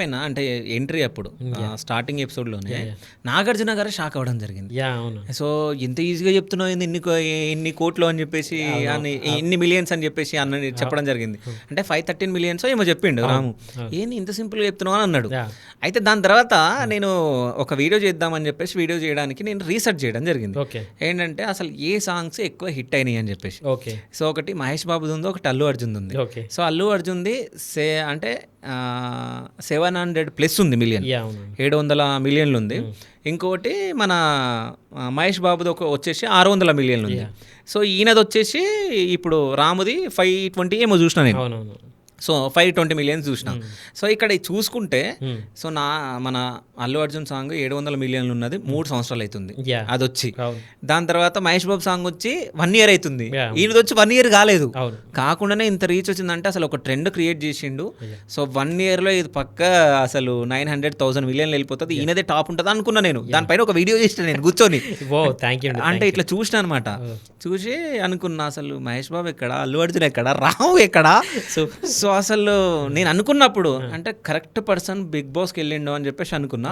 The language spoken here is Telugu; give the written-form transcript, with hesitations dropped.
పైన అంటే ఎంట్రీ అప్పుడు స్టార్టింగ్ ఎపిసోడ్‌లోనే యాహ్! యాహ్! నాగార్జున గారే షాక్ అవ్వడం జరిగింది. అవును. సో, ఇంత ఈజీగా చెప్తున్నావు ఏంది ఇన్ని కోట్లు అని చెప్పేసి అవును. అని ఇన్ని మిలియన్స్ అని చెప్పేసి చెప్పడం జరిగింది. అంటే 513 మిలియన్సో ఏమో చెప్పిండు అవును. రాము. అవును. ఏంది ఇంత సింపుల్‌గా చెప్తున్నావు అని అన్నాడు. యాహ్! అయితే దాని తర్వాత నేను ఒక వీడియో చేద్దామని చెప్పేసి వీడియో చేయడానికి నేను రీసెర్చ్ చేయడం జరిగింది. ఓకే. ఏంటంటే అసలు ఏ సాంగ్స్ ఎక్కువ హిట్ అయినాయి అని చెప్పేసి. ఓకే. సో, ఒకటి మహేష్ బాబుది ఉంది, ఒకటి అల్లు అర్జున్‌ది ఉంది. ఓకే. సో, అల్లు అర్జున్‌ది అంటే 700 ప్లస్ ఉంది మిలియన్. అవును. 700 మిలియన్లు ఉంది. ఇంకోటి మన మహేష్ బాబుది వచ్చేసి 600 మిలియన్లు ఉంది. యాహ్! సో, ఈయనది వచ్చేసి ఇప్పుడు రాముది 520 ఏమో చూసిన నేను. అవునవును. సో, 520 మిలియన్స్ చూసిన. సో, ఇక్కడ చూసుకుంటే సో, మన అల్లు అర్జున్ సాంగ్ 700 మిలియన్లు ఉన్నది 3 సంవత్సరాలు అవుతుంది యాహ్! అదొచ్చి. అవును. దాని తర్వాత మహేష్ బాబు సాంగ్ వచ్చి 1 ఇయర్ అవుతుంది. Yeah. ఈయనది వచ్చి 1 ఇయర్ కాలేదు. అవును. కాకుండానే ఇంత రీచ్ వచ్చిందంటే అసలు ఒక ట్రెండ్ క్రియేట్ చేసిండు. సో, 1 ఇయర్లో ఇది పక్క అసలు 900,000 మిలియన్లు వెళ్ళిపోతుంది. ఈయనదే టాప్ ఉంటుంది అనుకున్నా నేను. దానిపైన ఒక వీడియో చేసిన నేను కూర్చొని. Thank you. అంటే ఇట్లా చూసిన అనమాట. చూసి అనుకున్నా అసలు మహేష్ బాబు ఎక్కడ, అల్లు అర్జున్ ఎక్కడ, రావు ఎక్కడ. సో అసలు నేను అనుకున్నప్పుడు అంటే కరెక్ట్ పర్సన్ బిగ్ బాస్కి వెళ్ళిండు అని చెప్పేసి అనుకున్నా.